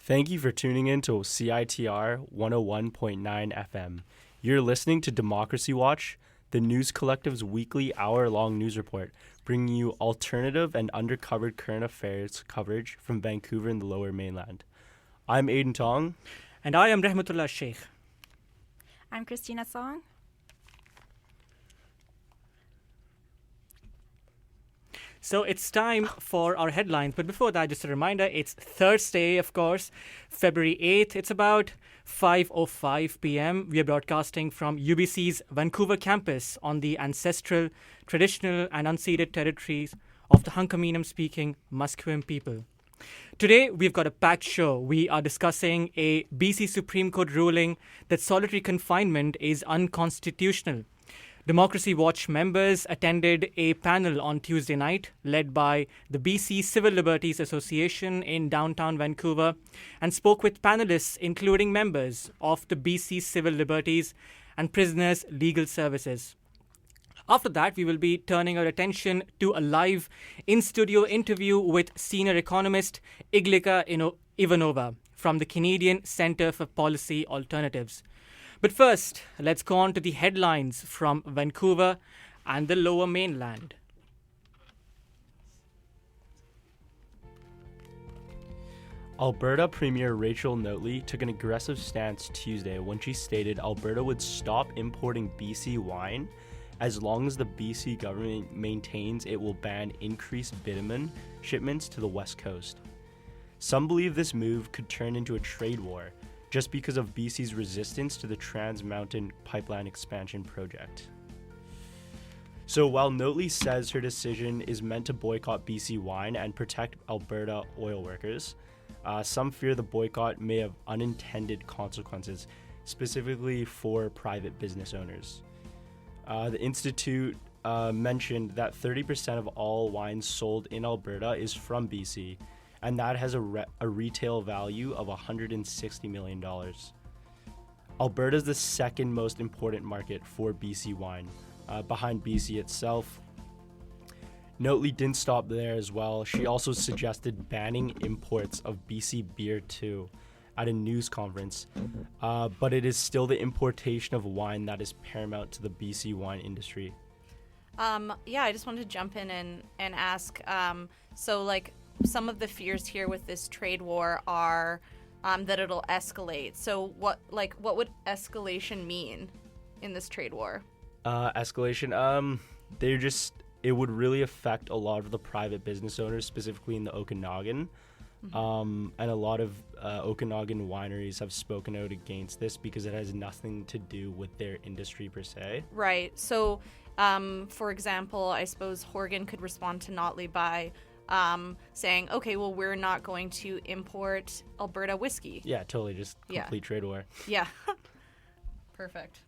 Thank you for tuning in to CITR 101.9 FM. You're listening to Democracy Watch, the News Collective's weekly hour-long news report, bringing you alternative and undercovered current affairs coverage from Vancouver and the Lower Mainland. I'm Aiden Tong. And I am Rahmatullah Sheikh. I'm Christina Song. So it's time for our headlines. But before that, just a reminder, it's Thursday, of course, February 8th. It's about 5:05 p.m. We are broadcasting from UBC's Vancouver campus on the ancestral, traditional, and unceded territories of the Hunkaminam-speaking Musqueam people. Today, we've got a packed show. We are discussing a BC Supreme Court ruling that solitary confinement is unconstitutional. Democracy Watch members attended a panel on Tuesday night led by the BC Civil Liberties Association in downtown Vancouver and spoke with panelists including members of the BC Civil Liberties and Prisoners Legal Services. After that, we will be turning our attention to a live in-studio interview with senior economist Iglika Ivanova from the Canadian Centre for Policy Alternatives. But first, let's go on to the headlines from Vancouver and the Lower Mainland. Alberta Premier Rachel Notley took an aggressive stance Tuesday when she stated Alberta would stop importing BC wine as long as the BC government maintains it will ban increased bitumen shipments to the West Coast. Some believe this move could turn into a trade war, just because of BC's resistance to the Trans Mountain Pipeline expansion project. So while Notley says her decision is meant to boycott BC wine and protect Alberta oil workers, some fear the boycott may have unintended consequences, specifically for private business owners. The Institute mentioned that 30% of all wine sold in Alberta is from BC, and that has a retail value of $160 million. Alberta is the second most important market for BC wine, behind BC itself. Notley didn't stop there as well. She also suggested banning imports of BC beer too at a news conference, but it is still the importation of wine that is paramount to the BC wine industry. I just wanted to jump in and ask, some of the fears here with this trade war are that it'll escalate. So what would escalation mean in this trade war? Escalation, it would really affect a lot of the private business owners, specifically in the Okanagan. And a lot of Okanagan wineries have spoken out against this because it has nothing to do with their industry per se. Right. So, for example, I suppose Horgan could respond to Notley by saying, okay, well, we're not going to import Alberta whiskey. Yeah, totally. Just complete trade war. Yeah. Perfect.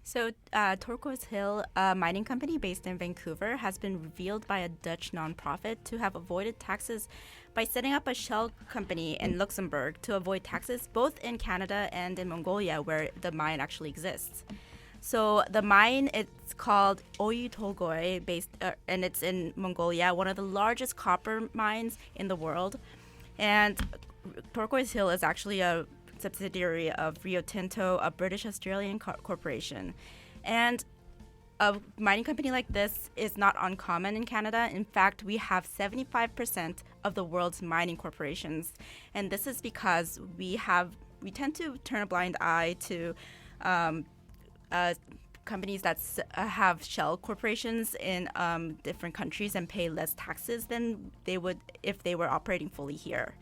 So Turquoise Hill, a mining company based in Vancouver, has been revealed by a Dutch nonprofit to have avoided taxes by setting up a shell company in Luxembourg to avoid taxes both in Canada and in Mongolia, where the mine actually exists. So the mine, it's called Oyu Tolgoi, and it's in Mongolia, one of the largest copper mines in the world. And Turquoise Hill is actually a subsidiary of Rio Tinto, a British-Australian corporation. And a mining company like this is not uncommon in Canada. In fact, we have 75% of the world's mining corporations. And this is because we tend to turn a blind eye to companies that have shell corporations in different countries and pay less taxes than they would if they were operating fully here.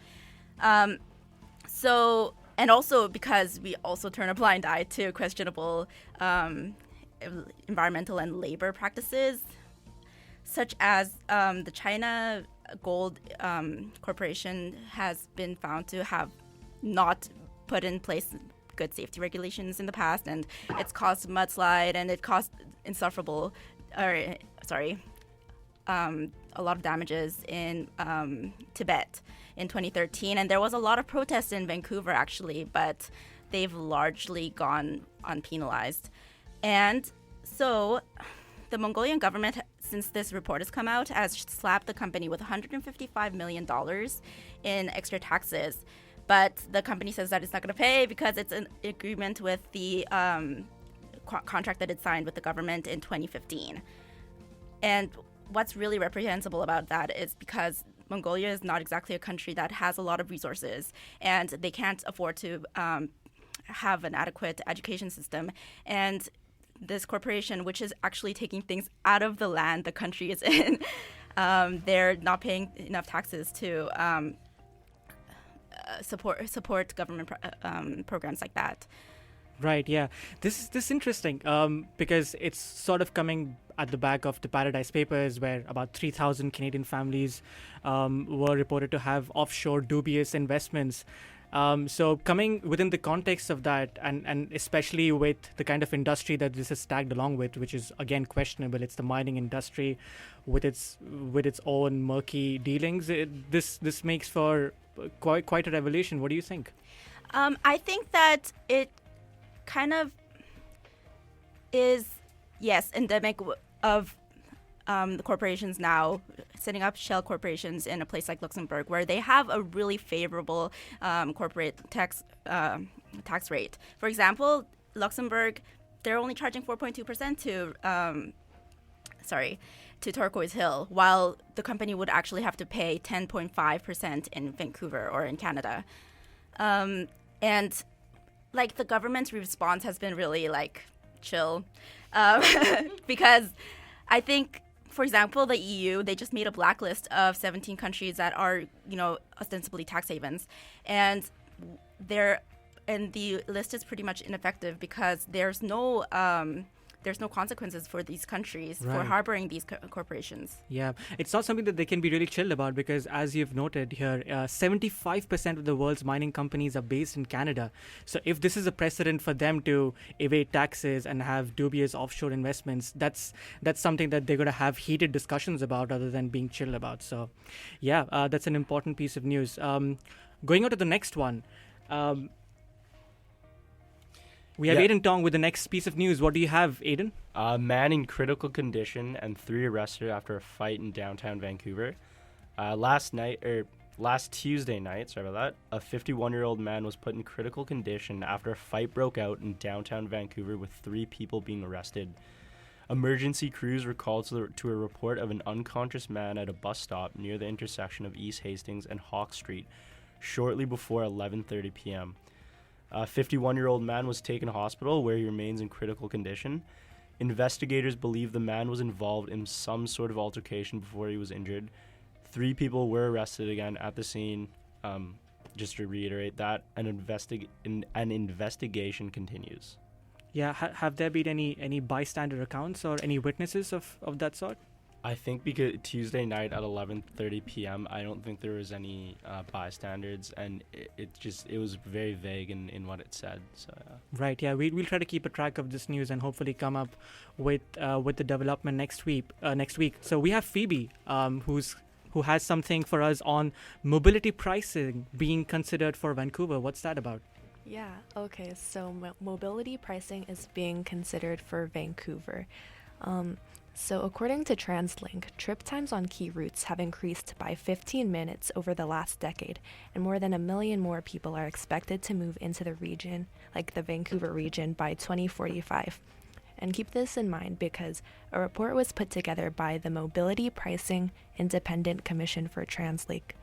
So, and also because we also turn a blind eye to questionable environmental and labor practices, such as the China Gold Corporation has been found to have not put in place good safety regulations in the past, and it's caused mudslide and it caused insufferable, a lot of damages in Tibet in 2013, and there was a lot of protests in Vancouver actually, but they've largely gone unpenalized. And so the Mongolian government, since this report has come out, has slapped the company with $155 million in extra taxes. But the company says that it's not going to pay because it's an agreement with the contract that it signed with the government in 2015. And what's really reprehensible about that is because Mongolia is not exactly a country that has a lot of resources, and they can't afford to have an adequate education system. And this corporation, which is actually taking things out of the land the country is in, they're not paying enough taxes to support government programs like that. Right, yeah. This is interesting because it's sort of coming at the back of the Paradise Papers, where about 3,000 Canadian families were reported to have offshore dubious investments. So coming within the context of that, and especially with the kind of industry that this is tagged along with, which is again questionable, it's the mining industry with its own murky dealings. This makes for quite a revelation. What do you think? I think that it kind of is, yes, endemic of the corporations now setting up shell corporations in a place like Luxembourg, where they have a really favorable corporate tax rate. For example, Luxembourg, they're only charging 4.2% to Turquoise Hill, while the company would actually have to pay 10.5% in Vancouver or in Canada. And like the government's response has been really like chill, because I think, for example, the EU, they just made a blacklist of 17 countries that are, ostensibly tax havens, and the list is pretty much ineffective because there's no consequences for these countries for harboring these corporations. Yeah, it's not something that they can be really chilled about because, as you've noted here, 75% of the world's mining companies are based in Canada. So if this is a precedent for them to evade taxes and have dubious offshore investments, that's something that they're going to have heated discussions about rather than being chilled about. So, yeah, that's an important piece of news. Going on to the next one. We have Aiden Tong with the next piece of news. What do you have, Aiden? A man in critical condition and 3 arrested after a fight in downtown Vancouver. Last Tuesday night, a 51-year-old man was put in critical condition after a fight broke out in downtown Vancouver with 3 people being arrested. Emergency crews were called to a report of an unconscious man at a bus stop near the intersection of East Hastings and Hawk Street shortly before 11:30 p.m. A 51-year-old man was taken to hospital where he remains in critical condition. Investigators believe the man was involved in some sort of altercation before he was injured. 3 people were arrested again at the scene. Just to reiterate that, an investigation continues. Yeah, have there been any bystander accounts or any witnesses of that sort? I think because Tuesday night at 11:30 p.m., I don't think there was any bystanders, and it was very vague in what it said. So Right, yeah, we'll try to keep a track of this news and hopefully come up with the development next week. So we have Phoebe, who has something for us on mobility pricing being considered for Vancouver. What's that about? Yeah, okay, so mobility pricing is being considered for Vancouver. So according to TransLink, trip times on key routes have increased by 15 minutes over the last decade, and more than 1 million more people are expected to move into the region, like the Vancouver region, by 2045. And keep this in mind because a report was put together by the Mobility Pricing Independent Commission for TransLink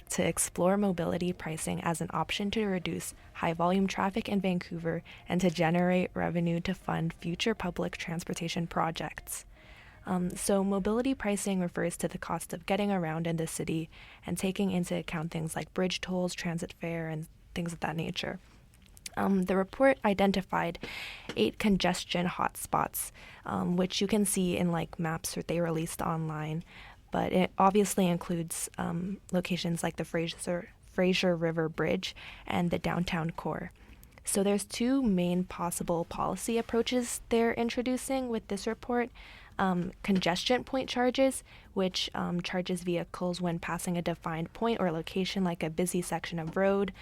to explore mobility pricing as an option to reduce high-volume traffic in Vancouver and to generate revenue to fund future public transportation projects. So mobility pricing refers to the cost of getting around in the city and taking into account things like bridge tolls, transit fare, and things of that nature. The report identified 8 congestion hotspots, which you can see in like maps that they released online, but it obviously includes locations like the Fraser River Bridge and the downtown core. So there's 2 main possible policy approaches they're introducing with this report. Congestion point charges, which charges vehicles when passing a defined point or location like a busy section of road,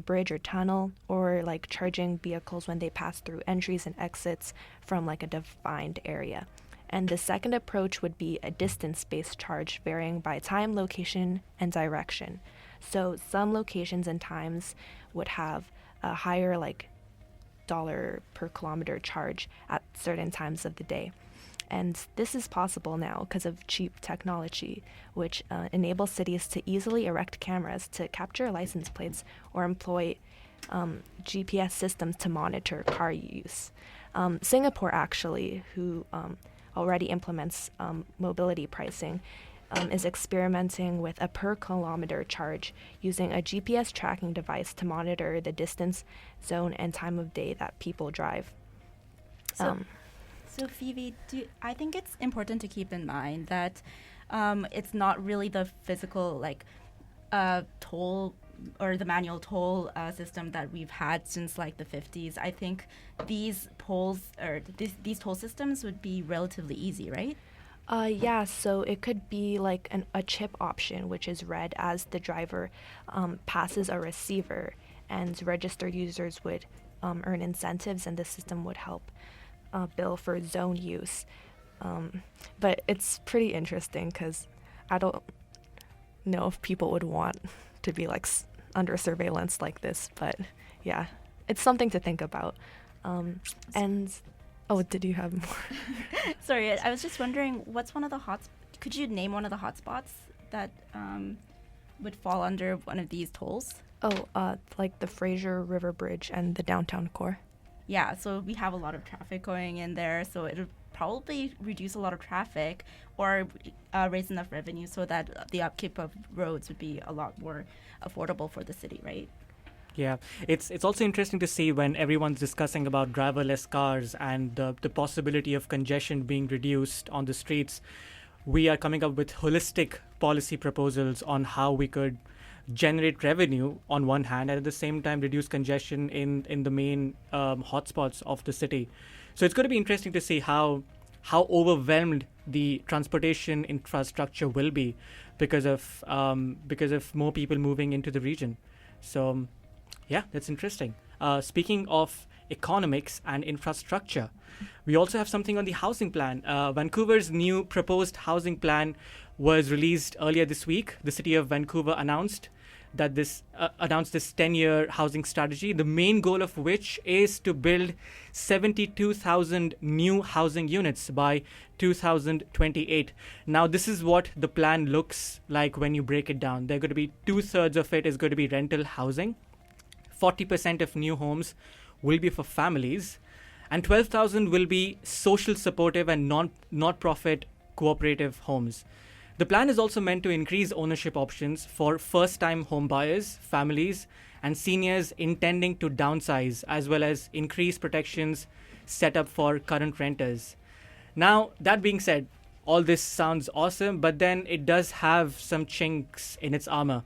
bridge or tunnel, or like charging vehicles when they pass through entries and exits from like a defined area. And the second approach would be a distance-based charge varying by time, location, and direction. So some locations and times would have a higher like dollar per kilometer charge at certain times of the day. And this is possible now because of cheap technology, which enables cities to easily erect cameras to capture license plates or employ GPS systems to monitor car use. Singapore, actually, who already implements mobility pricing, is experimenting with a per kilometer charge using a GPS tracking device to monitor the distance, zone, and time of day that people drive. So Phoebe, I think it's important to keep in mind that it's not really the physical toll or the manual toll system that we've had since like the 50s. I think these tolls or these toll systems would be relatively easy, right? Yeah, so it could be like a chip option, which is read as the driver passes a receiver, and registered users would earn incentives, and the system would help bill for zone use. But it's pretty interesting because I don't know if people would want to be like under surveillance like this, but yeah, it's something to think about. And oh, did you have more? Sorry, I was just wondering, could you name one of the hotspots that would fall under one of these tolls? Like the Fraser River Bridge and the downtown core. Yeah, so we have a lot of traffic going in there, so it'll probably reduce a lot of traffic or raise enough revenue so that the upkeep of roads would be a lot more affordable for the city, right? Yeah, it's also interesting to see when everyone's discussing about driverless cars and the possibility of congestion being reduced on the streets. We are coming up with holistic policy proposals on how we could generate revenue on one hand and at the same time reduce congestion in the main hotspots of the city. So it's going to be interesting to see how overwhelmed the transportation infrastructure will be because of more people moving into the region. So yeah, that's interesting. Speaking of economics and infrastructure, we also have something on the housing plan. Vancouver's new proposed housing plan was released earlier this week. The city of Vancouver announced this 10-year housing strategy, the main goal of which is to build 72,000 new housing units by 2028. Now, this is what the plan looks like when you break it down. They're going to be 2/3 of it is going to be rental housing. 40% of new homes will be for families, and 12,000 will be social supportive and not-profit cooperative homes. The plan is also meant to increase ownership options for first-time home buyers, families, and seniors intending to downsize, as well as increase protections set up for current renters. Now, that being said, all this sounds awesome, but then it does have some chinks in its armor.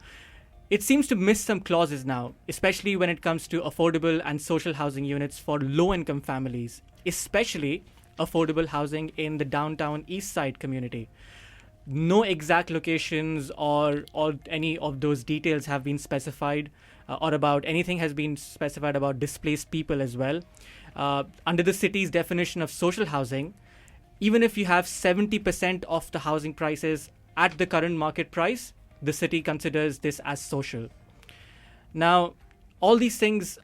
It seems to miss some clauses now, especially when it comes to affordable and social housing units for low-income families, especially affordable housing in the downtown East Side community. No exact locations or any of those details have been specified, or about anything has been specified about displaced people as well. Under the city's definition of social housing, even if you have 70% of the housing prices at the current market price, the city considers this as social. Now, all these things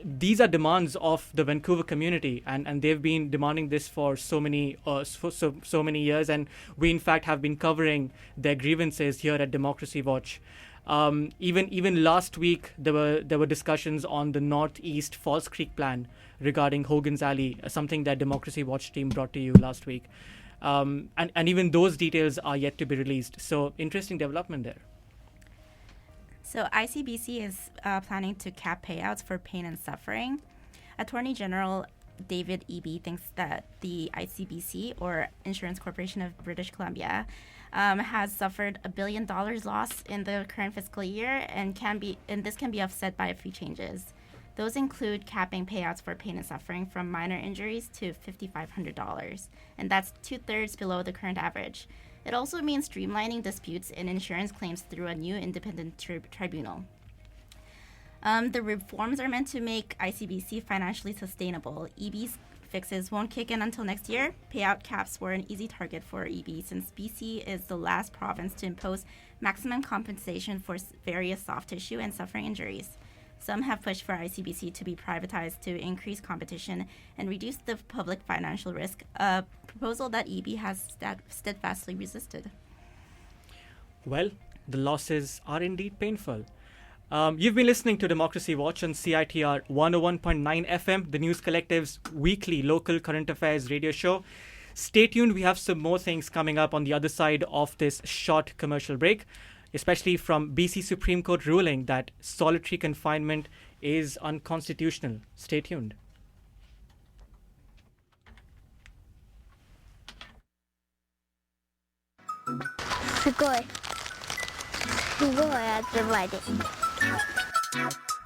these are demands of the Vancouver community, and they've been demanding this for so many years, and we in fact have been covering their grievances here at Democracy Watch. Even last week there were discussions on the Northeast Falls Creek plan regarding Hogan's Alley, something that Democracy Watch team brought to you last week. And even those details are yet to be released. So interesting development there. So ICBC is planning to cap payouts for pain and suffering. Attorney General David Eby thinks that the ICBC, or Insurance Corporation of British Columbia, has suffered $1 billion loss in the current fiscal year, and this can be offset by a few changes. Those include capping payouts for pain and suffering from minor injuries to $5,500, and that's 2/3 below the current average. It also means streamlining disputes in insurance claims through a new independent tribunal. The reforms are meant to make ICBC financially sustainable. EB's fixes won't kick in until next year. Payout caps were an easy target for EB since BC is the last province to impose maximum compensation for various soft tissue and suffering injuries. Some have pushed for ICBC to be privatized to increase competition and reduce the public financial risk, a proposal that EB has steadfastly resisted. Well, the losses are indeed painful. You've been listening to Democracy Watch on CITR 101.9 FM, the News Collective's weekly local current affairs radio show. Stay tuned, we have some more things coming up on the other side of this short commercial break, especially from BC Supreme Court ruling that solitary confinement is unconstitutional. Stay tuned.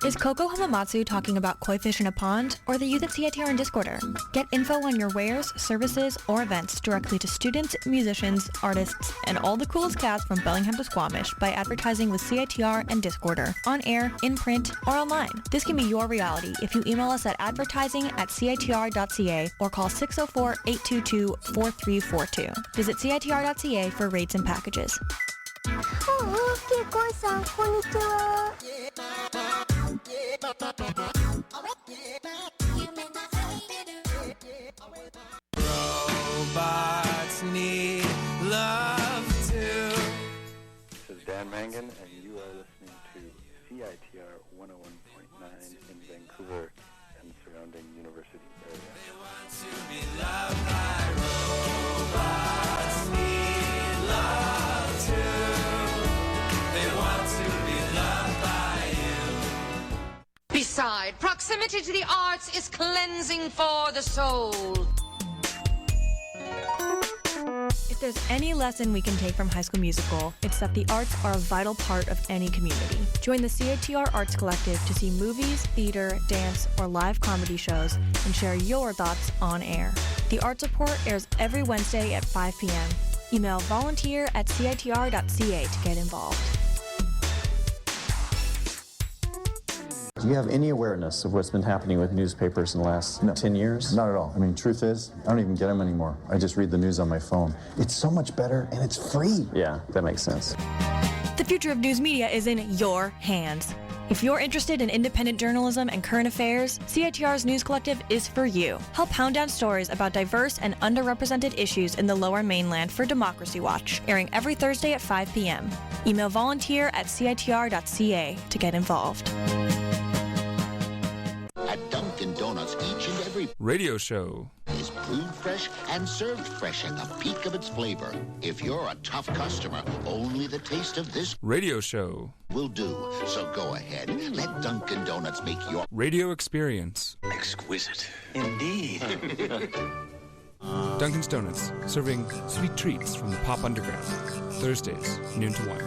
Is Coco Hamamatsu talking about koi fish in a pond, or the youth at CITR in Discorder? Get info on your wares, services, or events directly to students, musicians, artists, and all the coolest cats from Bellingham to Squamish by advertising with CITR and Discorder, on air, in print, or online. This can be your reality if you email us at advertising@citr.ca or call 604-822-4342. Visit citr.ca for rates and packages. Robots need love too. This is Dan Mangan, and you are listening to CITR 101.9 in Vancouver and surrounding university area. They want to be loved by robots need love too. They want to be loved by you. Beside, proximity to the arts is cleansing for the soul. If there's any lesson we can take from High School Musical, it's that the arts are a vital part of any community. Join the CITR Arts Collective to see movies, theater, dance, or live comedy shows and share your thoughts on air. The Arts Report airs every Wednesday at 5 p.m. Email volunteer@citr.ca to get involved. Do you have any awareness of what's been happening with newspapers in the last 10 years? Not at all. I mean, truth is, I don't even get them anymore. I just read the news on my phone. It's so much better, and it's free. Yeah, that makes sense. The future of news media is in your hands. If you're interested in independent journalism and current affairs, CITR's News Collective is for you. Help pound down stories about diverse and underrepresented issues in the Lower Mainland for Democracy Watch, airing every Thursday at 5 p.m. Email volunteer@citr.ca to get involved. At Dunkin' Donuts, each and every radio show is brewed fresh and served fresh at the peak of its flavor. If you're a tough customer, only the taste of this radio show will do. So go ahead, let Dunkin' Donuts make your radio experience exquisite. Indeed. Dunkin's Donuts, serving sweet treats from the pop underground. Thursdays, noon to 1.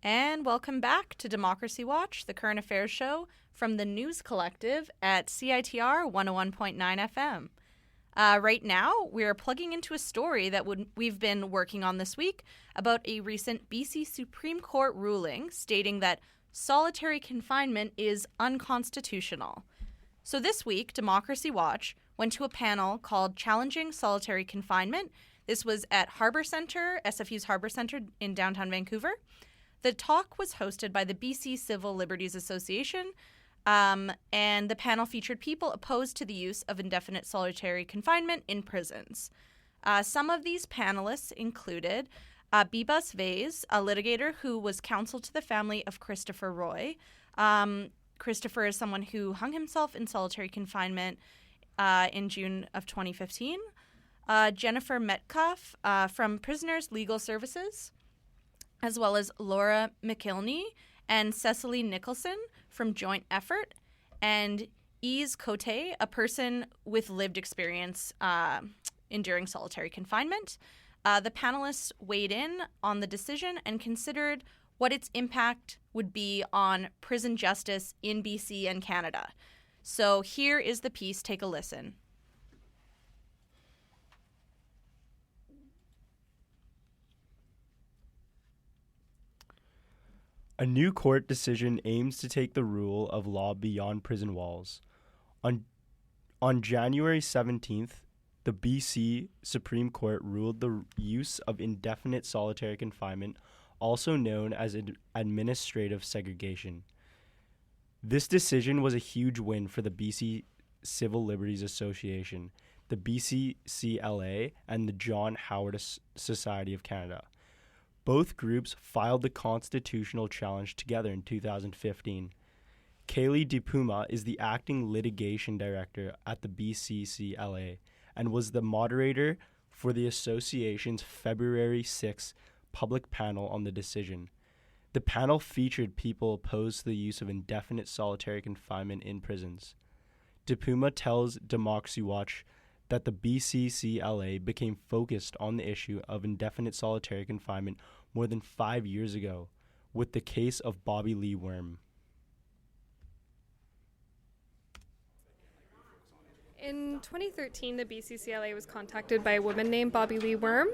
And welcome back to Democracy Watch, the current affairs show from the News Collective at CITR 101.9 FM. Right now, we are plugging into a story that we've been working on this week about a recent BC Supreme Court ruling stating that solitary confinement is unconstitutional. So this week, Democracy Watch went to a panel called Challenging Solitary Confinement. This was at Harbour Centre, SFU's Harbour Centre in downtown Vancouver. The talk was hosted by the BC Civil Liberties Association, and the panel featured people opposed to the use of indefinite solitary confinement in prisons. Some of these panelists included Bibas Vase, a litigator who was counsel to the family of Christopher Roy. Christopher is someone who hung himself in solitary confinement in June of 2015. Jennifer Metcalf from Prisoners Legal Services, as well as Laura McIlney and Cecily Nicholson from Joint Effort, and Yves Cote, a person with lived experience enduring solitary confinement. The panelists weighed in on the decision and considered what its impact would be on prison justice in BC and Canada. So here is the piece. Take a listen. A new court decision aims to take the rule of law beyond prison walls. On January 17th, the BC Supreme Court ruled the use of indefinite solitary confinement, also known as administrative segregation. This decision was a huge win for the BC Civil Liberties Association, the BCCLA, and the John Howard Society of Canada. Both groups filed the constitutional challenge together in 2015. Kaylee DePuma is the acting litigation director at the BCCLA and was the moderator for the association's February 6 public panel on the decision. The panel featured people opposed to the use of indefinite solitary confinement in prisons. DePuma tells Democracy Watch that the BCCLA became focused on the issue of indefinite solitary confinement more than 5 years ago with the case of Bobby Lee Worm. In 2013, the BCCLA was contacted by a woman named Bobby Lee Worm.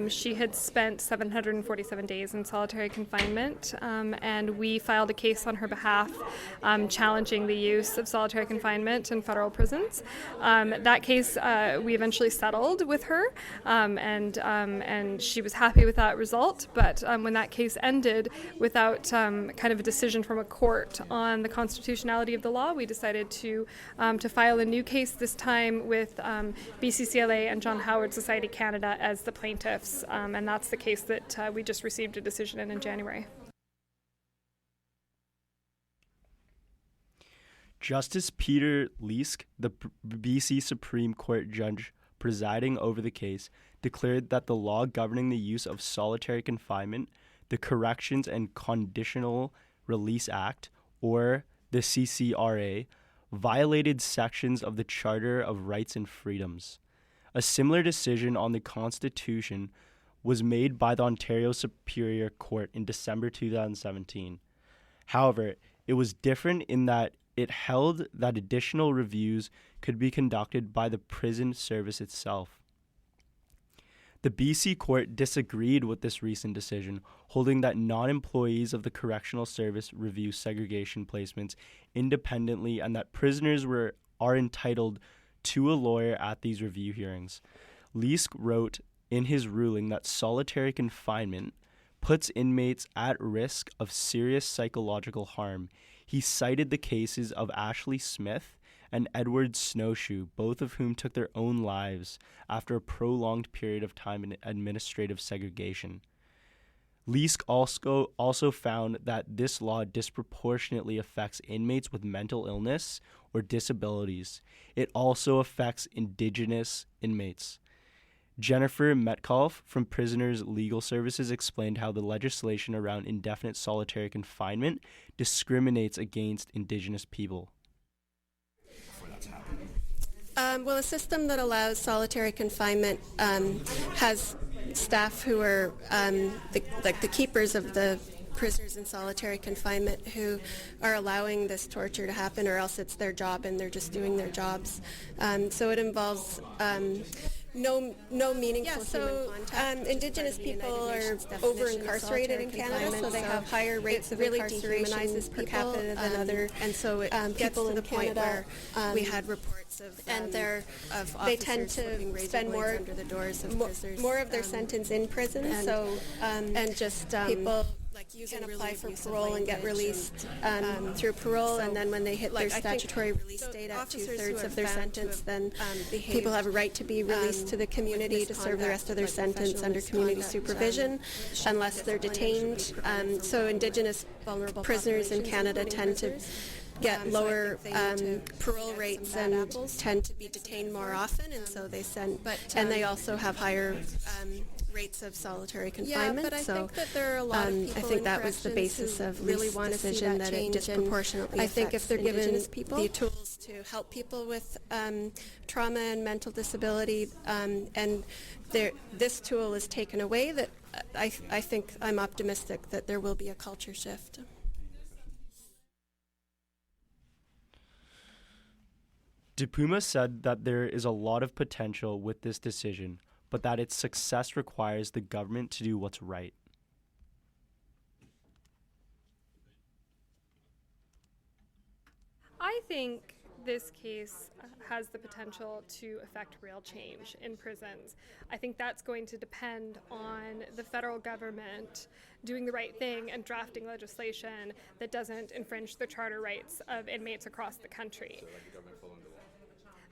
She had spent 747 days in solitary confinement, and we filed a case on her behalf challenging the use of solitary confinement in federal prisons. That case we eventually settled with her, and she was happy with that result. But when that case ended without kind of a decision from a court on the constitutionality of the law, we decided to file a new case this time with BCCLA and John Howard Society Canada as the plaintiffs, and that's the case that we just received a decision in January. Justice Peter Leask, the BC Supreme Court judge presiding over the case, declared that the law governing the use of solitary confinement, the Corrections and Conditional Release Act, or the CCRA, violated sections of the Charter of Rights and Freedoms. A similar decision on the Constitution was made by the Ontario Superior Court in December 2017. However, it was different in that it held that additional reviews could be conducted by the prison service itself. The BC court disagreed with this recent decision, holding that non-employees of the correctional service review segregation placements independently and that prisoners are entitled to a lawyer at these review hearings. Leask wrote in his ruling that solitary confinement puts inmates at risk of serious psychological harm. He cited the cases of Ashley Smith and Edward Snowshoe, both of whom took their own lives after a prolonged period of time in administrative segregation. Leask also found that this law disproportionately affects inmates with mental illness or disabilities. It also affects Indigenous inmates. Jennifer Metcalf from Prisoners Legal Services explained how the legislation around indefinite solitary confinement discriminates against Indigenous people. Well, a system that allows solitary confinement has staff who are the keepers of the prisoners in solitary confinement who are allowing this torture to happen, or else it's their job and they're just doing their jobs. So it involves no meaningful human contact. Indigenous people are over-incarcerated in Canada, so they have higher rates of incarceration per capita than other, and so it gets to the point where we had reports of they tend to spend more under the doors of prisoners, more of their sentence in prison. So and just people like using can apply for parole and get released through parole, and then when they hit their statutory release date at 2/3 of their sentence, then people have a right to be released to the community to serve the rest of their sentence under community supervision, unless they're detained. So Indigenous prisoners in Canada tend to get lower parole rates and tend to be detained more often, and so they and they also have higher rates of solitary confinement. Yeah, but I think that there are a lot of people I think that was the basis of really Lee's want to see decision that that it change, and disproportionately I think affects if they're given Indigenous people the tools to help people with trauma and mental disability, and this tool is taken away, that I think I'm optimistic that there will be a culture shift. DePuma said that there is a lot of potential with this decision, but that its success requires the government to do what's right. I think this case has the potential to affect real change in prisons. I think that's going to depend on the federal government doing the right thing and drafting legislation that doesn't infringe the charter rights of inmates across the country.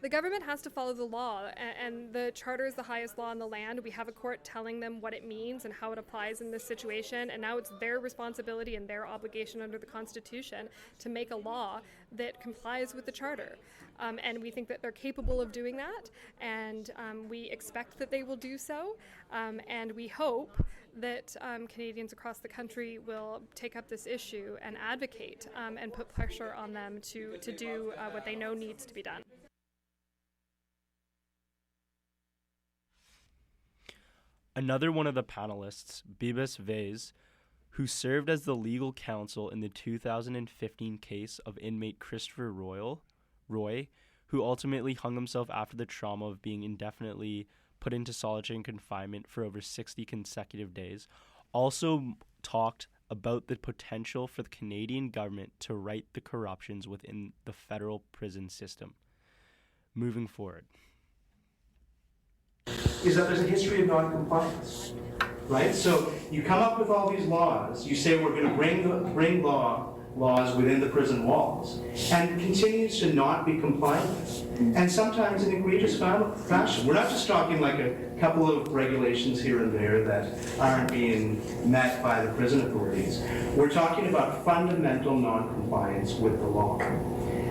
The government has to follow the law, and the charter is the highest law in the land. We have a court telling them what it means and how it applies in this situation, and now it's their responsibility and their obligation under the Constitution to make a law that complies with the charter. And we think that they're capable of doing that, and we expect that they will do so, and we hope that Canadians across the country will take up this issue and advocate and put pressure on them to do what they know needs to be done. Another one of the panelists, Bibas Vez, who served as the legal counsel in the 2015 case of inmate Christopher Roy, who ultimately hung himself after the trauma of being indefinitely put into solitary confinement for over 60 consecutive days, also talked about the potential for the Canadian government to right the corruptions within the federal prison system. Moving forward. Is that there's a history of non-compliance, right? So you come up with all these laws, you say we're going to bring laws within the prison walls, and it continues to not be compliant with, and sometimes in egregious fashion. We're not just talking like a couple of regulations here and there that aren't being met by the prison authorities. We're talking about fundamental non-compliance with the law.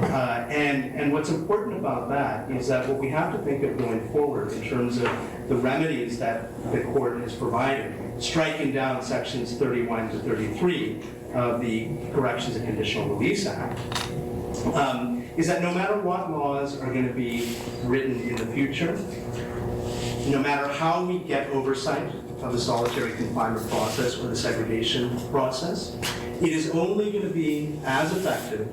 And what's important about that is that what we have to think of going forward in terms of the remedies that the court has provided, striking down sections 31 to 33 of the Corrections and Conditional Release Act, is that no matter what laws are going to be written in the future, no matter how we get oversight of the solitary confinement process or the segregation process, it is only going to be as effective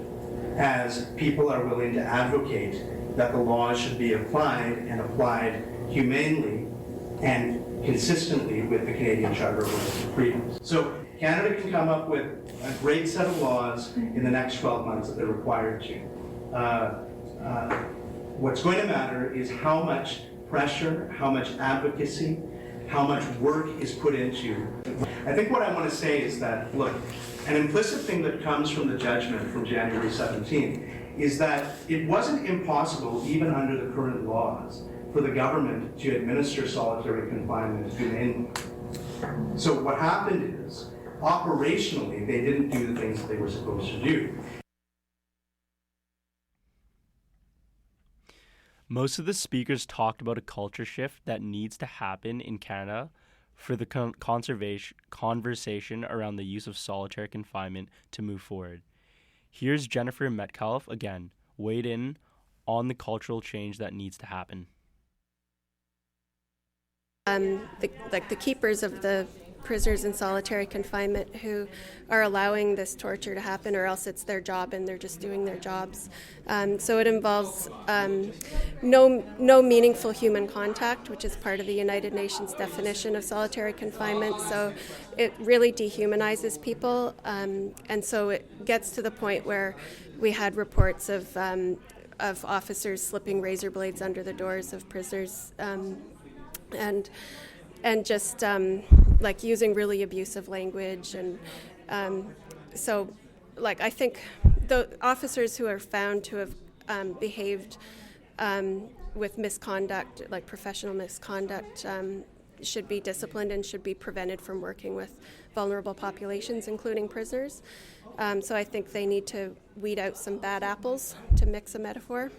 as people are willing to advocate that the laws should be applied and applied humanely and consistently with the Canadian Charter of Rights and Freedoms. So Canada can come up with a great set of laws in the next 12 months that they're required to. What's going to matter is how much pressure, how much advocacy, how much work is put into. I think what I want to say is that, look, an implicit thing that comes from the judgment from January 17th is that it wasn't impossible, even under the current laws, for the government to administer solitary confinement humanely. So what happened is, operationally, they didn't do the things that they were supposed to do. Most of the speakers talked about a culture shift that needs to happen in Canada for the conversation around the use of solitary confinement to move forward. Here's Jennifer Metcalf again, weighed in on the cultural change that needs to happen. The keepers of the prisoners in solitary confinement who are allowing this torture to happen, or else it's their job and they're just doing their jobs. So it involves no meaningful human contact, which is part of the United Nations definition of solitary confinement. So it really dehumanizes people, and so it gets to the point where we had reports of officers slipping razor blades under the doors of prisoners, and just like using really abusive language, and so like I think the officers who are found to have behaved with misconduct, like professional misconduct, should be disciplined and should be prevented from working with vulnerable populations, including prisoners. So I think they need to weed out some bad apples, to mix a metaphor.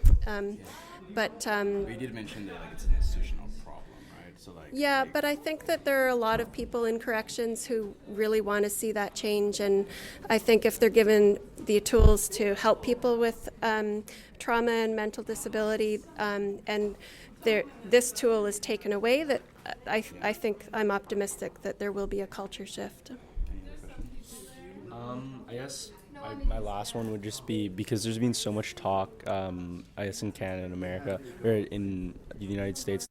But you did mention that it's an institutional problem, right? So yeah, but I think that there are a lot of people in corrections who really want to see that change, and I think if they're given the tools to help people with trauma and mental disability, and this tool is taken away, that I think I'm optimistic that there will be a culture shift. I guess my last one would just be, because there's been so much talk, I guess in Canada and America, or in the United States.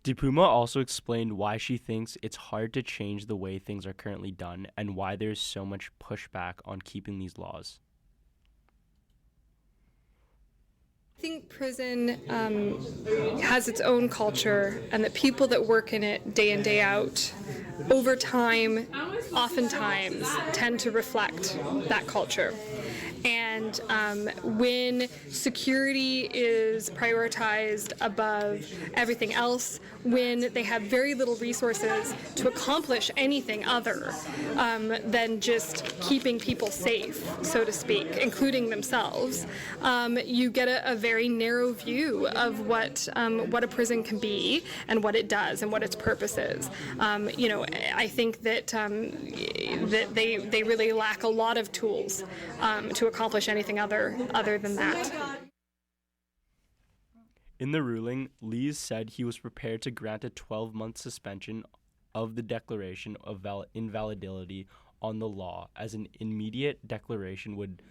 DiPuma also explained why she thinks it's hard to change the way things are currently done and why there's so much pushback on keeping these laws. I think prison has its own culture, and that people that work in it day in, day out, over time, oftentimes tend to reflect that culture. And when security is prioritized above everything else, when they have very little resources to accomplish anything other than just keeping people safe, so to speak, including themselves, you get a very narrow view of what a prison can be and what it does and what its purpose is. I think that that they really lack a lot of tools to accomplish anything other than that. In the ruling, Lees said he was prepared to grant a 12-month suspension of the declaration of invalidity on the law, as an immediate declaration would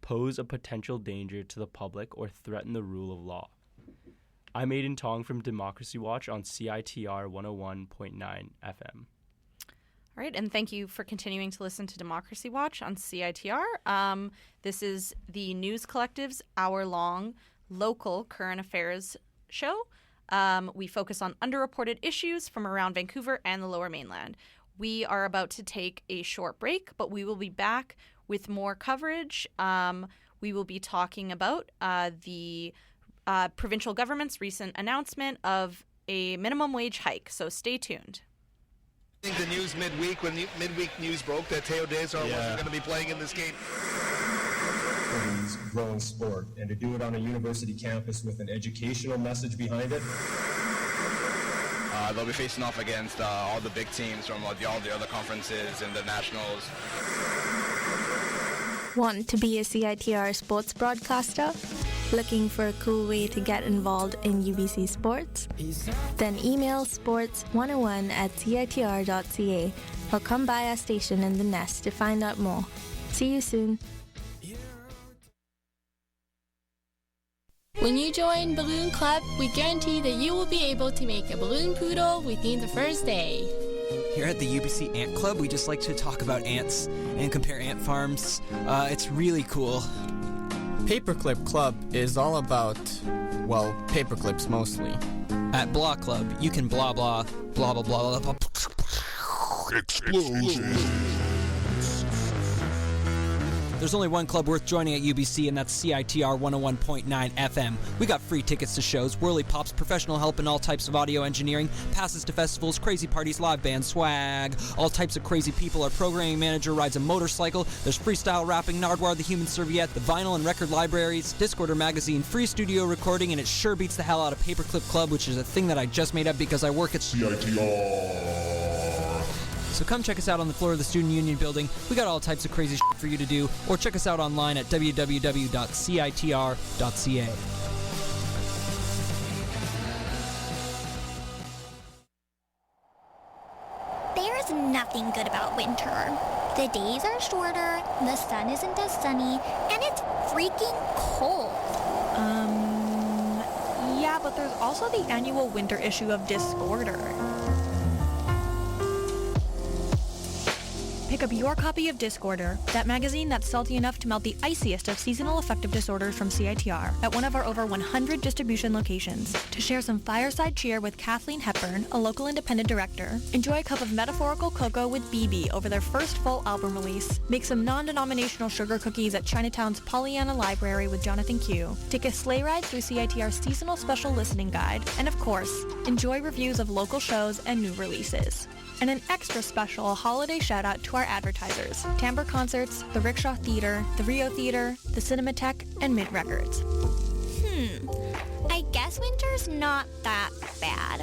pose a potential danger to the public or threaten the rule of law. I'm Aiden Tong from Democracy Watch on CITR 101.9 FM. All right, and thank you for continuing to listen to Democracy Watch on CITR. This is the News Collective's hour-long local current affairs show. We focus on underreported issues from around Vancouver and the Lower Mainland. We are about to take a short break, but we will be back with more coverage. We will be talking about the provincial government's recent announcement of a minimum wage hike, so stay tuned. I think the news midweek, when the midweek news broke that Teo Desar wasn't going to be playing in this game. Growing sport, and to do it on a university campus with an educational message behind it. They'll be facing off against all the big teams from all the other conferences and the nationals. Want to be a CITR sports broadcaster? Looking for a cool way to get involved in UBC sports? Then email sports101@citr.ca or come by our station in the Nest to find out more. See you soon. When you join Balloon Club, we guarantee that you will be able to make a balloon poodle within the first day. Here at the UBC Ant Club, we just like to talk about ants and compare ant farms. It's really cool. Paperclip Club is all about, well, paperclips mostly. At Blah Club, you can blah blah, blah blah blah blah. Explosion. There's only one club worth joining at UBC, and that's CITR 101.9 FM. We got free tickets to shows, whirly pops, professional help in all types of audio engineering, passes to festivals, crazy parties, live band, swag, all types of crazy people. Our programming manager rides a motorcycle. There's freestyle rapping, Nardwar the Human Serviette, the vinyl and record libraries, Discorder magazine, free studio recording, and it sure beats the hell out of Paperclip Club, which is a thing that I just made up because I work at CITR. So come check us out on the floor of the Student Union building. We got all types of crazy shit for you to do, or check us out online at www.citr.ca. There's nothing good about winter. The days are shorter, the sun isn't as sunny, and it's freaking cold. Yeah, but there's also the annual winter issue of Discorder. Pick up your copy of Discorder, that magazine that's salty enough to melt the iciest of seasonal affective disorders from CITR at one of our over 100 distribution locations. To share some fireside cheer with Kathleen Hepburn, a local independent director, enjoy a cup of metaphorical cocoa with BB over their first full album release, make some non-denominational sugar cookies at Chinatown's Pollyanna Library with Jonathan Q, take a sleigh ride through CITR's seasonal special listening guide, and of course, enjoy reviews of local shows and new releases. And an extra special holiday shout out to our advertisers, Timbre Concerts, the Rickshaw Theater, the Rio Theater, the Cinematheque, and Mint Records. I guess winter's not that bad.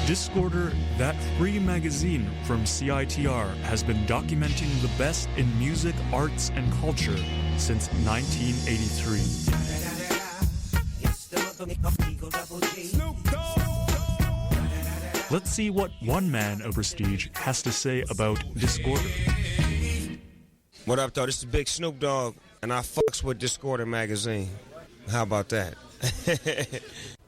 Discorder, that free magazine from CITR, has been documenting the best in music, arts, and culture since 1983. Let's see what one man of prestige has to say about Discorder. What up, though? This is Big Snoop Dogg, and I fucks with Discorder magazine. How about that?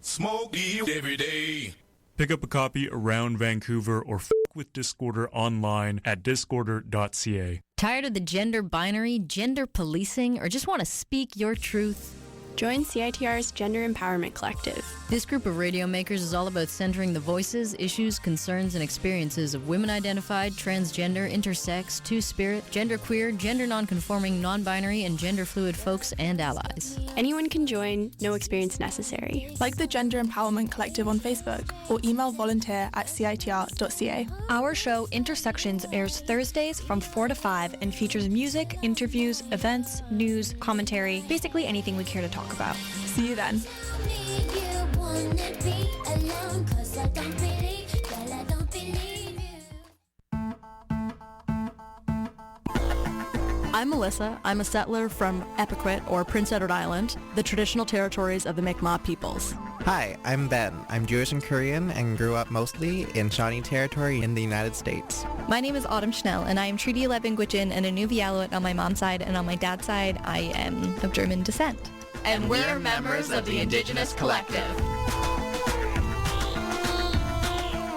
Smoke every day. Pick up a copy around Vancouver or with Discorder online at discorder.ca. Tired of the gender binary, gender policing, or just want to speak your truth? Join CITR's Gender Empowerment Collective. This group of radio makers is all about centering the voices, issues, concerns, and experiences of women-identified, transgender, intersex, two-spirit, genderqueer, gender non-conforming, non-binary, and gender-fluid folks and allies. Anyone can join, no experience necessary. Like the Gender Empowerment Collective on Facebook or email volunteer@citr.ca. Our show Intersections airs Thursdays from 4 to 5 and features music, interviews, events, news, commentary, basically anything we care to talk about. See you then. I'm Melissa. I'm a settler from Epiquet, or Prince Edward Island, the traditional territories of the Mi'kmaq peoples. Hi, I'm Ben. I'm Jewish and Korean and grew up mostly in Shawnee Territory in the United States. My name is Autumn Schnell, and I am Treaty 11 Gwich'in and Inuvialuit on my mom's side, and on my dad's side, I am of German descent. And we're members of the Indigenous Collective.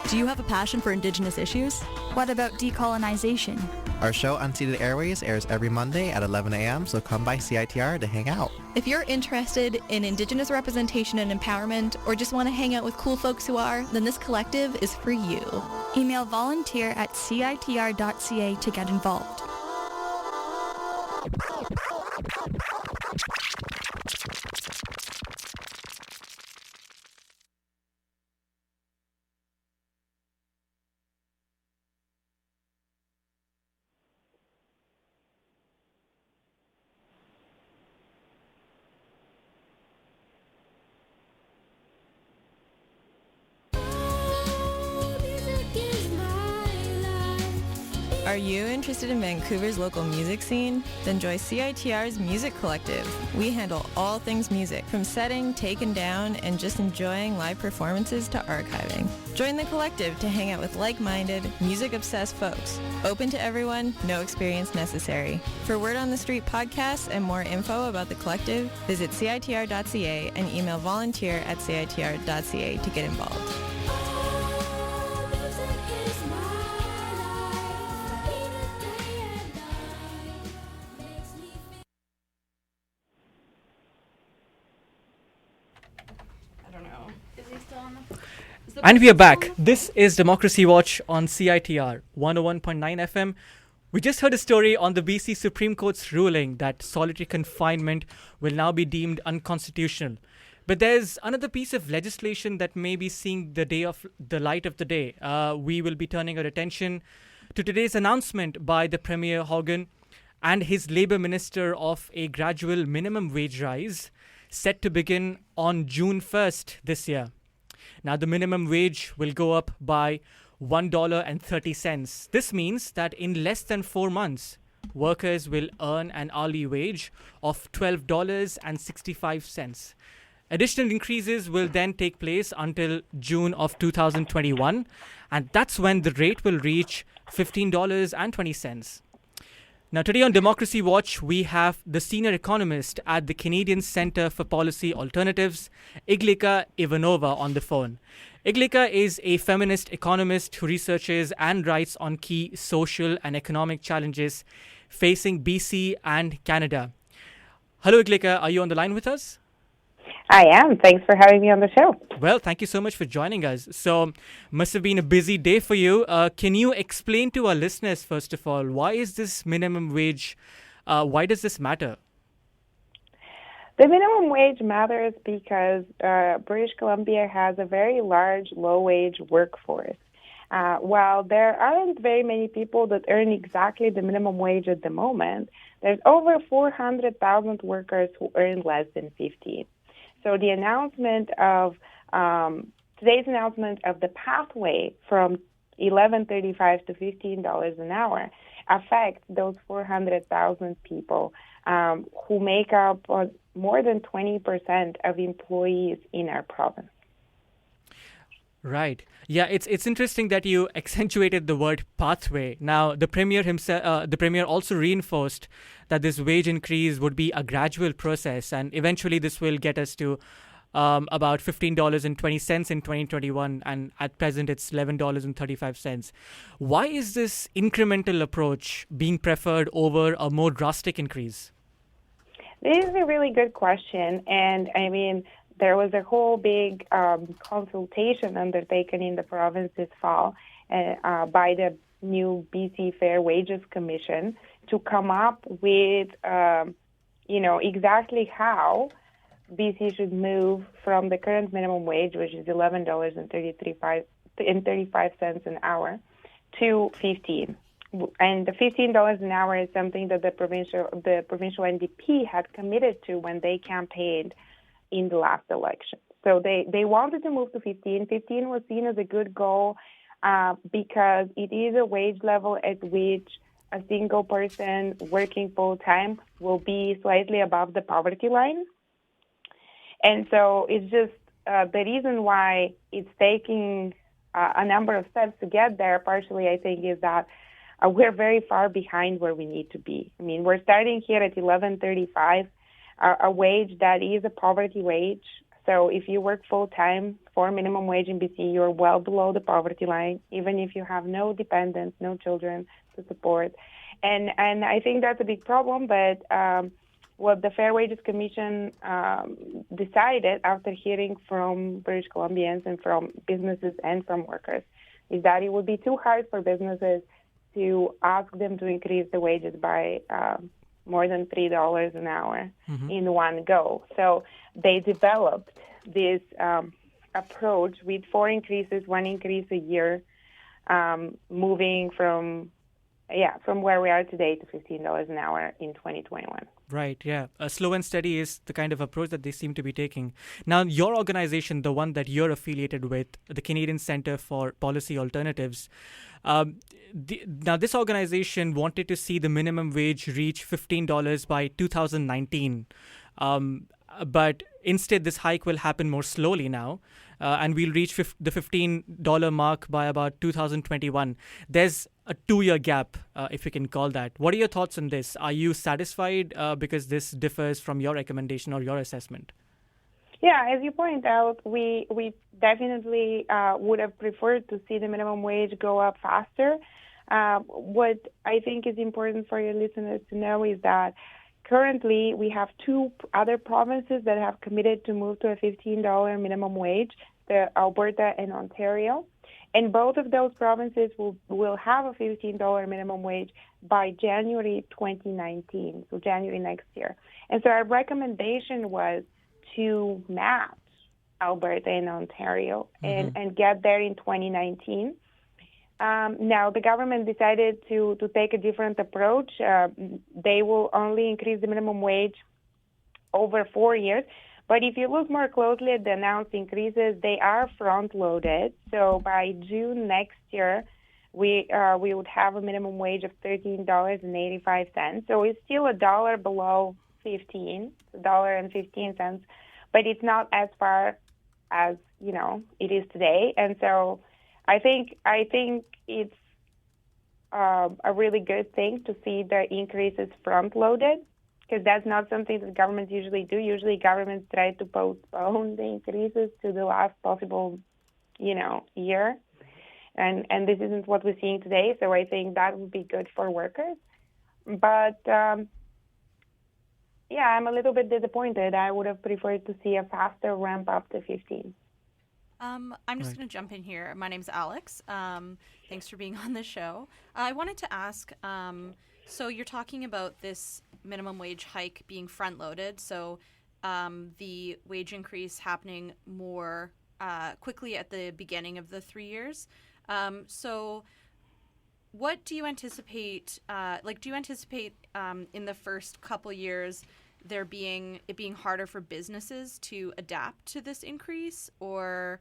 Do you have a passion for Indigenous issues? What about decolonization? Our show Unceded Airways airs every Monday at 11 a.m., so come by CITR to hang out. If you're interested in Indigenous representation and empowerment, or just want to hang out with cool folks who are, then this collective is for you. Email volunteer@citr.ca to get involved. Are you interested in Vancouver's local music scene? Then join CITR's Music Collective. We handle all things music, from setting, taken down, and just enjoying live performances to archiving. Join the collective to hang out with like-minded, music-obsessed folks. Open to everyone, no experience necessary. For Word on the Street podcasts and more info about the collective, visit CITR.ca and email volunteer@CITR.ca to get involved. And we are back. This is Democracy Watch on CITR 101.9 FM. We just heard a story on the BC Supreme Court's ruling that solitary confinement will now be deemed unconstitutional. But there's another piece of legislation that may be seeing the light of the day. We will be turning our attention to today's announcement by the Premier Hogan and his Labour Minister of a gradual minimum wage rise set to begin on June 1st this year. Now, the minimum wage will go up by $1.30. This means that in less than 4 months, workers will earn an hourly wage of $12.65. Additional increases will then take place until June of 2021, and that's when the rate will reach $15.20. Now, today on Democracy Watch, we have the senior economist at the Canadian Centre for Policy Alternatives, Iglika Ivanova, on the phone. Iglika is a feminist economist who researches and writes on key social and economic challenges facing BC and Canada. Hello, Iglika. Are you on the line with us? I am. Thanks for having me on the show. Well, thank you so much for joining us. So, must have been a busy day for you. Can you explain to our listeners, first of all, why is this minimum wage, why does this matter? The minimum wage matters because British Columbia has a very large low-wage workforce. While there aren't very many people that earn exactly the minimum wage at the moment, there's over 400,000 workers who earn less than 15. So the announcement of today's announcement of the pathway from $11.35 to $15 an hour affects those 400,000 people who make up more than 20% of employees in our province. Right. Yeah, it's interesting that you accentuated the word pathway. Now, the Premier himself, the Premier also reinforced that this wage increase would be a gradual process, and eventually this will get us to about $15.20 in 2021, and at present it's $11.35. Why is this incremental approach being preferred over a more drastic increase? This is a really good question, and I mean, there was a whole big consultation undertaken in the province this fall by the new BC Fair Wages Commission to come up with, exactly how BC should move from the current minimum wage, which is $11.35 an hour, to $15. And the $15 an hour is something that the provincial NDP had committed to when they campaigned in the last election. So they wanted to move to 15. 15 was seen as a good goal because it is a wage level at which a single person working full-time will be slightly above the poverty line. And so it's just the reason why it's taking a number of steps to get there, partially, I think, is that we're very far behind where we need to be. I mean, we're starting here at $11.35, a wage that is a poverty wage. So if you work full-time for minimum wage in BC, you're well below the poverty line, even if you have no dependents, no children to support. And I think that's a big problem, but what the Fair Wages Commission decided after hearing from British Columbians and from businesses and from workers is that it would be too hard for businesses to ask them to increase the wages by more than $3 an hour in one go. So they developed this approach with 4 increases, 1 increase a year, moving from where we are today to $15 an hour in 2021. Right, yeah. Slow and steady is the kind of approach that they seem to be taking. Now, your organization, the one that you're affiliated with, the Canadian Centre for Policy Alternatives, now this organization wanted to see the minimum wage reach $15 by 2019. But instead, this hike will happen more slowly now, and we'll reach the $15 mark by about 2021. There's a 2-year gap, if you can call that. What are your thoughts on this? Are you satisfied because this differs from your recommendation or your assessment? Yeah, as you point out, we definitely would have preferred to see the minimum wage go up faster. What I think is important for your listeners to know is that currently we have 2 other provinces that have committed to move to a $15 minimum wage, Alberta and Ontario. And both of those provinces will have a $15 minimum wage by January 2019, so January next year. And so our recommendation was to match Alberta and Ontario and get there in 2019. Now, the government decided to take a different approach. They will only increase the minimum wage over 4 years. But if you look more closely at the announced increases, they are front-loaded. So by June next year, we would have a minimum wage of $13.85. So it's still $1 below 15, $1.15, but it's not as far as it is today. And so I think it's a really good thing to see the increases front-loaded, because that's not something that governments usually do. Usually governments try to postpone the increases to the last possible, year. And this isn't what we're seeing today, so I think that would be good for workers. But, I'm a little bit disappointed. I would have preferred to see a faster ramp up to 15. I'm just going to jump in here. My name's Alex. Thanks for being on the show. I wanted to ask, so you're talking about this minimum wage hike being front-loaded, so the wage increase happening more quickly at the beginning of the 3 years. So what do you anticipate, do you anticipate in the first couple years it being harder for businesses to adapt to this increase? Or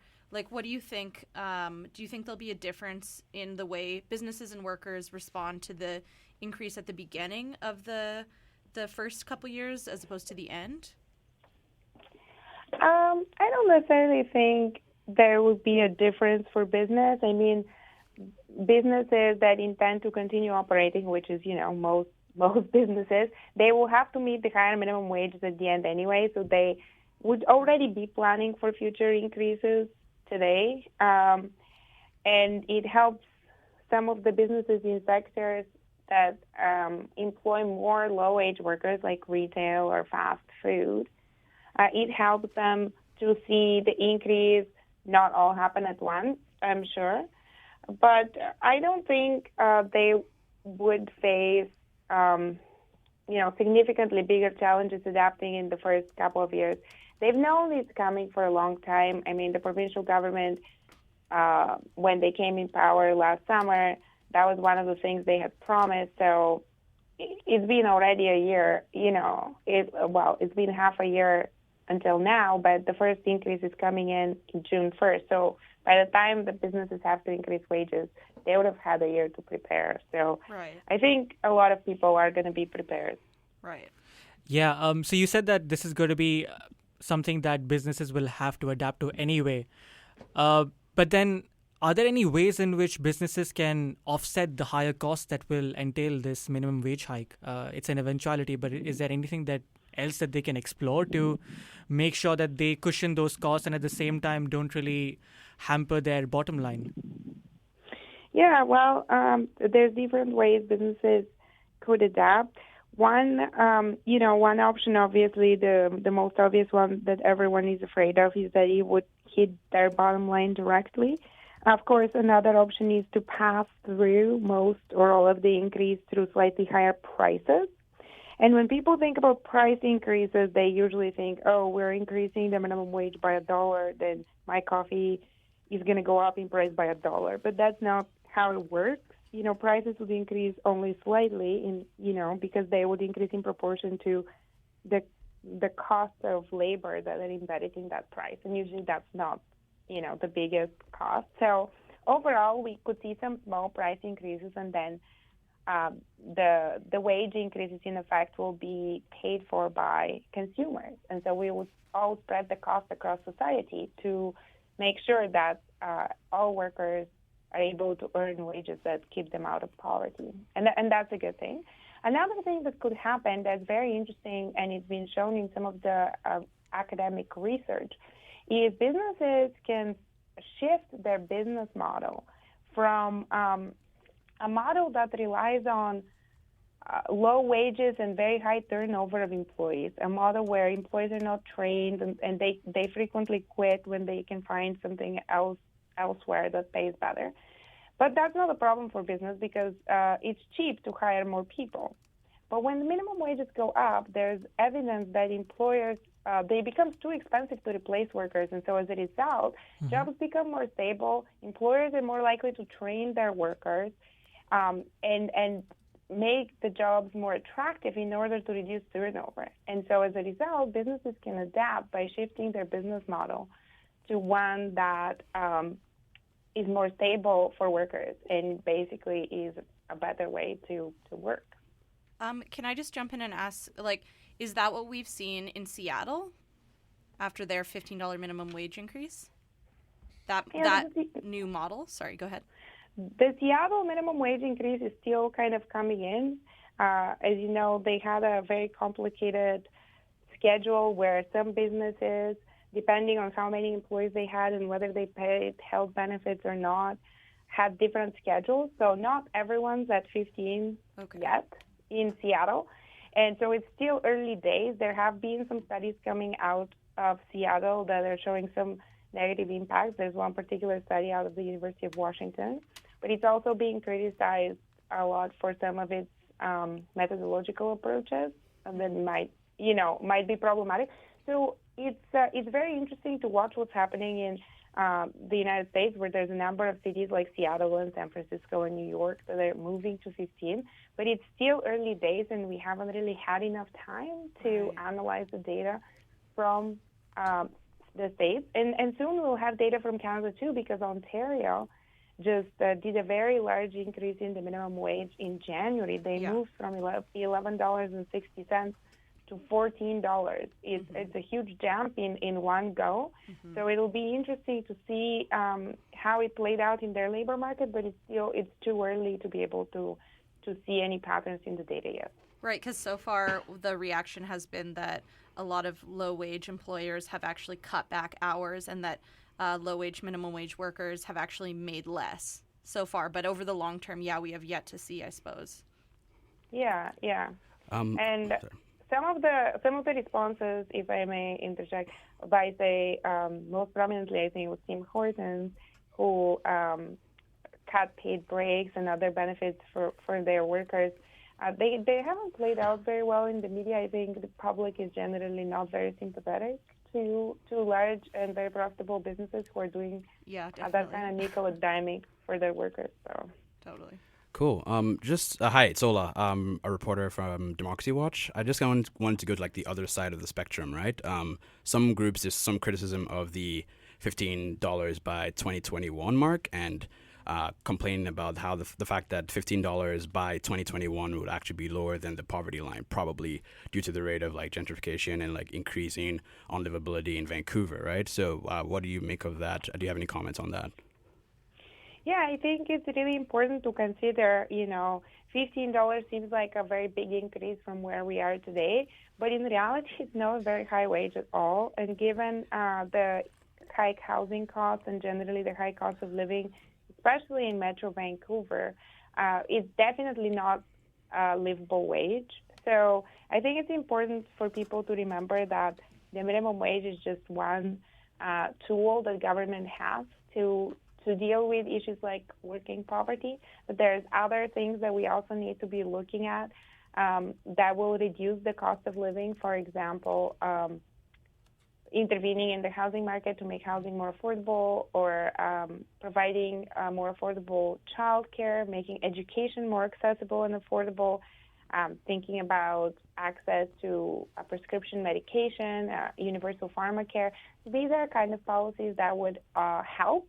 what do you think? Do you think there'll be a difference in the way businesses and workers respond to the increase at the beginning of the first couple years as opposed to the end? I don't necessarily think there would be a difference for business. I mean, businesses that intend to continue operating, which is, most businesses, they will have to meet the higher minimum wages at the end anyway, so they would already be planning for future increases today. And it helps some of the businesses in sectors that employ more low-wage workers, like retail or fast food. It helps them to see the increase not all happen at once, I'm sure. But I don't think they would face, significantly bigger challenges adapting in the first couple of years. They've known it's coming for a long time. I mean, the provincial government, when they came in power last summer, that was one of the things they had promised. So it's been already a year, it's been half a year until now, but the first increase is coming in June 1st. So by the time the businesses have to increase wages, they would have had a year to prepare. So I think a lot of people are going to be prepared. Right. Yeah. So you said that this is going to be something that businesses will have to adapt to anyway. But then are there any ways in which businesses can offset the higher costs that will entail this minimum wage hike? It's an eventuality, but is there anything else that they can explore to make sure that they cushion those costs and at the same time don't really hamper their bottom line? Yeah, well, there's different ways businesses could adapt. One option, obviously, the most obvious one that everyone is afraid of is that it would hit their bottom line directly. Of course, another option is to pass through most or all of the increase through slightly higher prices. And when people think about price increases, they usually think, we're increasing the minimum wage by $1, then my coffee is going to go up in price by $1. But that's not how it works. Prices would increase only slightly because they would increase in proportion to the cost of labor that are embedded in that price. And usually that's not, the biggest cost. So overall, we could see some small price increases, and then the wage increases in effect will be paid for by consumers. And so we would all spread the cost across society to make sure that all workers are able to earn wages that keep them out of poverty. And that's a good thing. Another thing that could happen that's very interesting, and it's been shown in some of the academic research, is businesses can shift their business model from a model that relies on low wages and very high turnover of employees, a model where employees are not trained and they frequently quit when they can find something elsewhere that pays better. But that's not a problem for business because it's cheap to hire more people. But when the minimum wages go up, there's evidence that employers, they become too expensive to replace workers. And so as a result, jobs become more stable. Employers are more likely to train their workers and make the jobs more attractive in order to reduce turnover. And so as a result, businesses can adapt by shifting their business model to one that is more stable for workers and basically is a better way to work. Can I just jump in and ask, is that what we've seen in Seattle after their $15 minimum wage increase? That new model? Sorry, go ahead. The Seattle minimum wage increase is still kind of coming in. As you know, they had a very complicated schedule where some businesses, depending on how many employees they had and whether they paid health benefits or not, had different schedules. So not everyone's at 15 yet in Seattle. And so it's still early days. There have been some studies coming out of Seattle that are showing some negative impacts. There's one particular study out of the University of Washington, but it's also being criticized a lot for some of its methodological approaches that might be problematic. So it's very interesting to watch what's happening in the United States, where there's a number of cities like Seattle and San Francisco and New York that are moving to 15. But it's still early days, and we haven't really had enough time to analyze the data from the states. And soon we'll have data from Canada too, because Ontario just did a very large increase in the minimum wage in January. They moved from $11.60 to $14. It's a huge jump in one go. So it'll be interesting to see how it played out in their labor market, but it's too early to be able to see any patterns in the data yet. Right, because so far the reaction has been that a lot of low-wage employers have actually cut back hours, and that low-wage, minimum wage workers have actually made less so far. But over the long term, we have yet to see, I suppose. Yeah. And some of the responses, if I may interject, by say most prominently, I think it was Tim Hortons, who cut paid breaks and other benefits for their workers. They haven't played out very well in the media. I think the public is generally not very sympathetic to large and very profitable businesses who are doing that kind of nickel and diming for their workers. So totally. Cool. Hi, it's Ola. A reporter from Democracy Watch. I just wanted to go to like the other side of the spectrum, right? Some groups, there's some criticism of the $15 by 2021 mark, and complaining about how the fact that $15 by 2021 would actually be lower than the poverty line, probably due to the rate of like gentrification and like increasing unlivability in Vancouver, right? So what do you make of that? Do you have any comments on that? Yeah, I think it's really important to consider, $15 seems like a very big increase from where we are today, but in reality, it's not a very high wage at all. And given the high housing costs and generally the high cost of living, especially in Metro Vancouver, it's definitely not a livable wage. So I think it's important for people to remember that the minimum wage is just one tool that government has to deal with issues like working poverty. But there's other things that we also need to be looking at that will reduce the cost of living. For example, intervening in the housing market to make housing more affordable, or providing more affordable childcare, making education more accessible and affordable, thinking about access to prescription medication, universal pharmacare. These are kind of policies that would help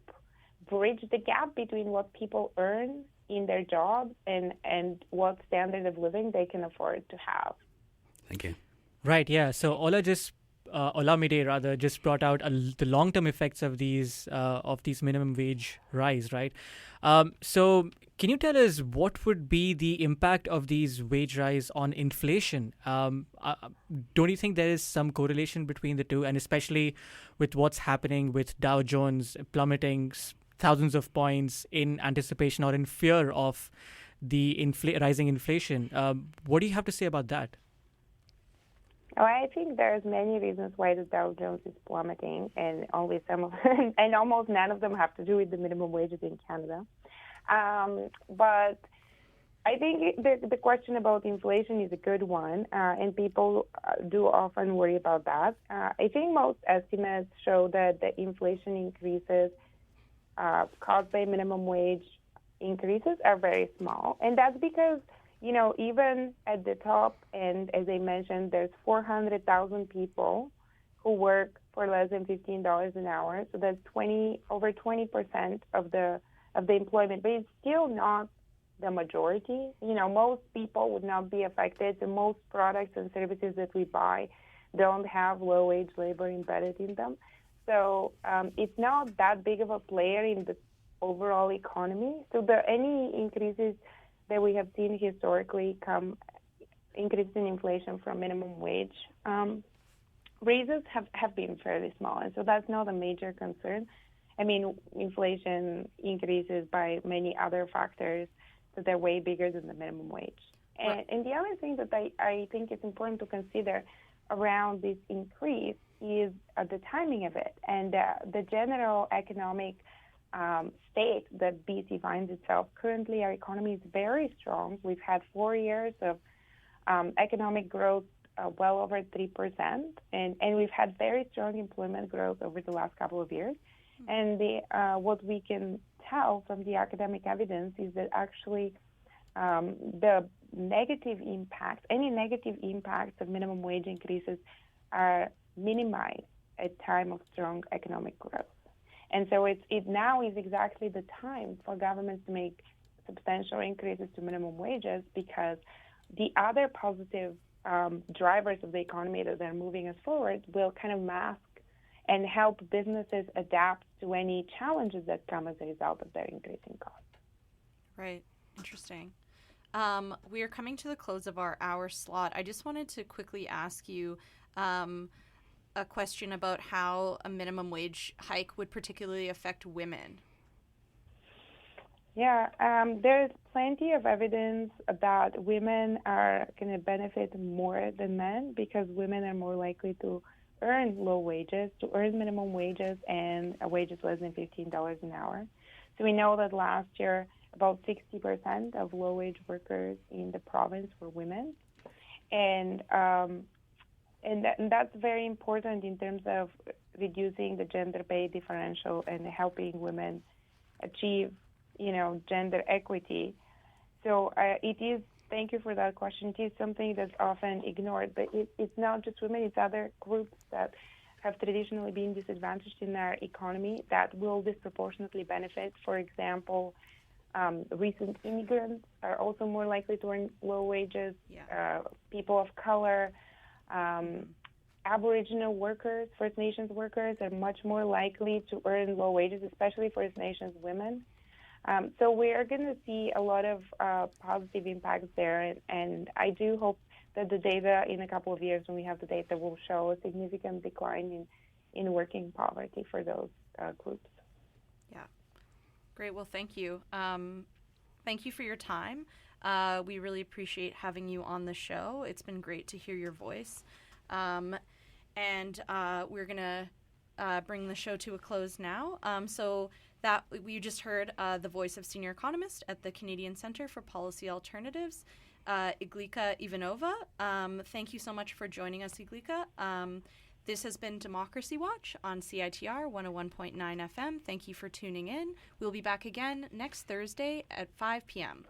bridge the gap between what people earn in their jobs and what standard of living they can afford to have. Thank you. Right, yeah. So Olamide just brought out the long-term effects of these minimum wage rise, right? So can you tell us what would be the impact of these wage rise on inflation? Don't you think there is some correlation between the two, and especially with what's happening with Dow Jones plummeting thousands of points in anticipation or in fear of the rising inflation? What do you have to say about that? Oh, I think there's many reasons why the Dow Jones is plummeting, and only some of and almost none of them have to do with the minimum wages in Canada. But I think the question about inflation is a good one, and people do often worry about that. I think most estimates show that the inflation increases caused by minimum wage increases are very small, and that's because even at the top end, as I mentioned, there's 400,000 people who work for less than $15 an hour. So that's over 20% of the employment, but it's still not the majority. Most people would not be affected. The most products and services that we buy don't have low-wage labor embedded in them. So it's not that big of a player in the overall economy. So any increases that we have seen historically come increases in inflation from minimum wage raises have been fairly small, and so that's not a major concern. I mean, inflation increases by many other factors that are way bigger than the minimum wage. And the other thing that I think is important to consider around this increase is the timing of it and the general economic state that BC finds itself. Currently, our economy is very strong. We've had 4 years of economic growth well over 3%, and we've had very strong employment growth over the last couple of years. And what we can tell from the academic evidence is that actually the negative impacts, any negative impacts of minimum wage increases are minimized at time of strong economic growth. And so it now is exactly the time for governments to make substantial increases to minimum wages, because the other positive drivers of the economy that are moving us forward will kind of mask and help businesses adapt to any challenges that come as a result of their increasing costs. Right. Interesting. We are coming to the close of our hour slot. I just wanted to quickly ask you a question about how a minimum wage hike would particularly affect women. Yeah, there's plenty of evidence that women are going to benefit more than men, because women are more likely to earn low wages, to earn minimum wages and wages less than $15 an hour. So we know that last year, about 60% of low-wage workers in the province were women. And that's very important in terms of reducing the gender pay differential and helping women achieve, gender equity. So it is, thank you for that question. It is something that's often ignored, but it's not just women, it's other groups that have traditionally been disadvantaged in our economy that will disproportionately benefit. For example, recent immigrants are also more likely to earn low wages. People of color, Aboriginal workers, First Nations workers are much more likely to earn low wages, especially First Nations women. So we are going to see a lot of positive impacts there, and I do hope that the data in a couple of years, when we have the data, will show a significant decline in working poverty for those groups. Yeah. Great. Well, thank you. Thank you for your time. We really appreciate having you on the show. It's been great to hear your voice. And we're going to bring the show to a close now. So that we just heard the voice of senior economist at the Canadian Centre for Policy Alternatives, Iglika Ivanova. Thank you so much for joining us, Iglika. This has been Democracy Watch on CITR 101.9 FM. Thank you for tuning in. We'll be back again next Thursday at 5 p.m.